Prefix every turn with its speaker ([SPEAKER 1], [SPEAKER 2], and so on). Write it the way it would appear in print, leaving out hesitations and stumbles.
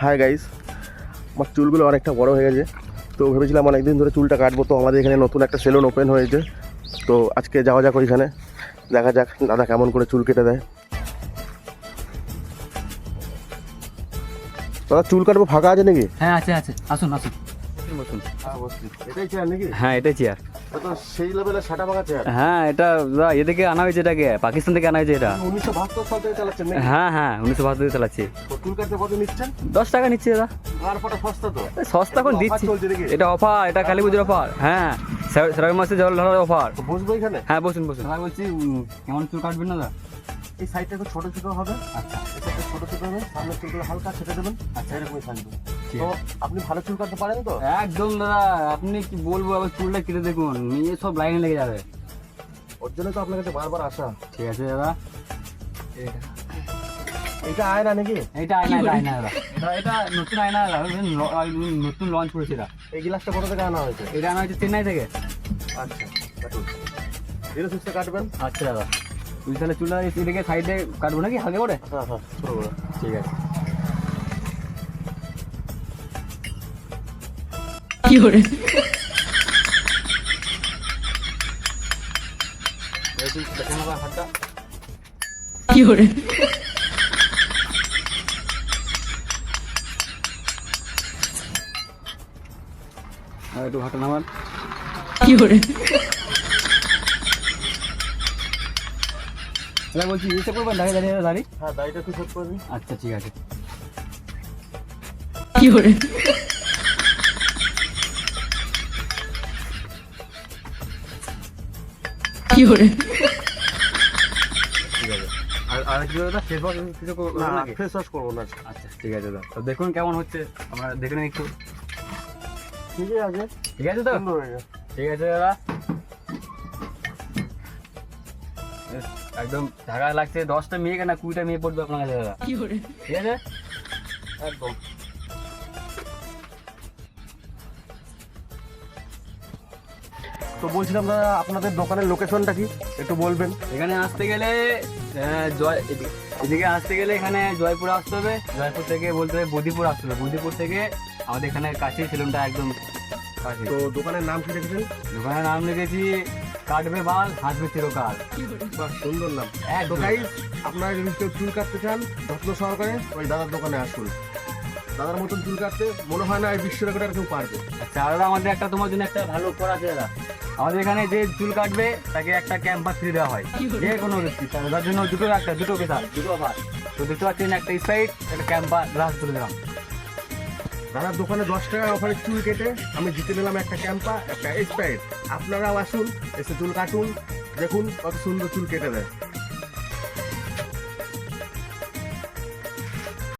[SPEAKER 1] Hi guys, আমার চুলগুলো অনেকটা বড় হয়ে গেছে। তো ভেবেছিলাম অনেকদিন ধরে চুলটা কাটবো। তো আমাদের এখানে নতুন একটা সেলুন ওপেন হয়েছে। তো আজকে যাওয়া যাক ওইখানে, দেখা যাক দাদা কেমন করে চুল কেটে দেয়। দাদা চুল কাটবো, ফাঁকা আছে নাকি?
[SPEAKER 2] হ্যাঁ আছে আছে, আসুন আসুন বসুন।
[SPEAKER 1] এটাই চেয়ার নাকি?
[SPEAKER 2] হ্যাঁ এটাই চেয়ার।
[SPEAKER 1] তো সেই লেভেলের সাটা ফাঁকা চেয়ার।
[SPEAKER 2] হ্যাঁ এটা এ থেকে আনা হয়েছে, এটাকে পাকিস্তান থেকে আনা হয়েছে এটা।
[SPEAKER 1] 1972 সাল থেকে চালাচ্ছেন নাকি?
[SPEAKER 2] হ্যাঁ হ্যাঁ 1972 চালাচ্ছি।
[SPEAKER 1] তো চুল কাটতে কত নিচ্ছেন?
[SPEAKER 2] 10 টাকা নিচ্ছে দাদা।
[SPEAKER 1] আর ফটো সস্তা তো?
[SPEAKER 2] সস্তা এখন
[SPEAKER 1] offer
[SPEAKER 2] দিচ্ছি।
[SPEAKER 1] চলছে নাকি?
[SPEAKER 2] এটা অফার, এটা কালী পুজোর অফার। হ্যাঁ শ্রাবণ মাসে জল ঢালার অফার।
[SPEAKER 1] তো বসবো এখানে?
[SPEAKER 2] হ্যাঁ বসুন বসুন। দাদা বলছি কেমন চুল কাটবেন না দাদা?
[SPEAKER 1] এই সাইডটা একটু ছোট ছোট হবে।
[SPEAKER 2] আচ্ছা
[SPEAKER 1] এই সাইডটা ছোট ছোট হবে, সামনে চুলগুলো হালকা ছেটে দেবেন। আচ্ছা এরকমই থাকবে।
[SPEAKER 2] ঠিক
[SPEAKER 1] তো
[SPEAKER 2] আছে।
[SPEAKER 1] আপনি ভালো চুল কাটতে পারেন তো?
[SPEAKER 2] একদম দাদা, আপনি কি বলবো, আবার চুলটা কেটে দেখুন, নিয়ে সব লাইনে লেগে যাবে।
[SPEAKER 1] ওর জন্য তো আপনার কাছে বারবার আসা।
[SPEAKER 2] ঠিক আছে দাদা।
[SPEAKER 1] এটা আয়না নাকি?
[SPEAKER 2] এটা আয়না, এটা আয়না দাদা। এটা নতুন আয়না দাদা, নতুন লঞ্চ করেছে এটা।
[SPEAKER 1] এই গ্লাসটা কোথা থেকে আনা হয়েছে?
[SPEAKER 2] এটা আনা হয়েছে চেন্নাই থেকে।
[SPEAKER 1] আচ্ছা কাটুন, ধীরে সুস্থে কাটবেন।
[SPEAKER 2] আচ্ছা দাদা, তুই তাহলে চুলটা এদিকে সাইডে কাটবো নাকি হালকা করে?
[SPEAKER 1] হ্যাঁ হ্যাঁ, ছোট করে।
[SPEAKER 2] ঠিক আছে।
[SPEAKER 3] কি করে
[SPEAKER 2] তুই দেখেন আবার হাতটা।
[SPEAKER 3] কি করে
[SPEAKER 2] একটু হাতটা নামান।
[SPEAKER 3] কি করে
[SPEAKER 2] দাদা বলছি ইসে করবেন, দাঁড়িয়ে দাঁড়িয়ে দাঁড়ি।
[SPEAKER 1] হ্যাঁ দাড়িটা একটু ছোট করে দিন।
[SPEAKER 2] আচ্ছা ঠিক আছে।
[SPEAKER 3] কি করে কি করে
[SPEAKER 2] ঠিক আছে। আর কি দাদা, ফেস ওয়াশ কিছু করবো
[SPEAKER 1] না
[SPEAKER 2] নাকি?
[SPEAKER 1] ফেস ওয়াশ করবো না।
[SPEAKER 2] আচ্ছা ঠিক আছে দাদা, তো দেখুন কেমন হচ্ছে, আমরা দেখে নিন একটু।
[SPEAKER 1] ঠিকই আছে,
[SPEAKER 2] ঠিক আছে তো?
[SPEAKER 1] সুন্দর হয়ে গেছে।
[SPEAKER 2] ঠিক আছে দাদা। বেশ, একদম ঢাকা লাগছে। 10টা মেয়ে কেনা 20টা মেয়ে পড়বে আপনার কাছে দাদা।
[SPEAKER 3] কি করে
[SPEAKER 2] ঠিক আছে।
[SPEAKER 1] একদম। তো বলছিলাম দাদা, আপনাদের দোকানের লোকেশনটা কি একটু বলবেন?
[SPEAKER 2] এখানে আসতে গেলে এদিকে আসতে গেলে এখানে জয়পুর আসতে হবে। জয়পুর থেকে বলতে হবে বদিপুর আসতে হবে। বদিপুর থেকে আমাদের এখানে কাছে সেলুনটা একদম কাছে।
[SPEAKER 1] তো দোকানের নাম কি রেখেছেন?
[SPEAKER 2] দোকানের নাম লিখেছি কাটবে বাল হাসবে চিরকাল।
[SPEAKER 3] কি করে
[SPEAKER 1] বাহ, সুন্দর নাম। তো
[SPEAKER 2] একদম।
[SPEAKER 1] গাইস, আপনারা যদি কেউ চুল কাটতে চান যত্ন সহকারে ওই দাদার দোকানে আসুন। দাদার মতন চুল কাটতে মনে হয় না এই বিশ্ব রেকর্ড আর কেউ পারবে।
[SPEAKER 2] আচ্ছা আর দাদা, আমাদের একটা তোমার জন্য একটা ভালো অফার আছে দাদা। আমাদের এখানে যে চুল কাটবে তাকে একটা ক্যাম্পাস ফ্রি দেওয়া হয়, যে কোনো ব্যক্তি। তার জন্য দুটো পেশা, দুটো অফার। তো দেখতে পাচ্ছেন, একটা স্প্রাইট, একটা ক্যাম্পা গ্লাস তুলে দিলাম।
[SPEAKER 1] দাদার দোকানে 10 টাকার অফারে চুল কেটে আমি জিতে নিলাম একটা ক্যাম্পা, একটা স্প্রাইট। আপনারাও আসুন, এসে চুল কাটুন, দেখুন কত সুন্দর চুল কেটে দেয়।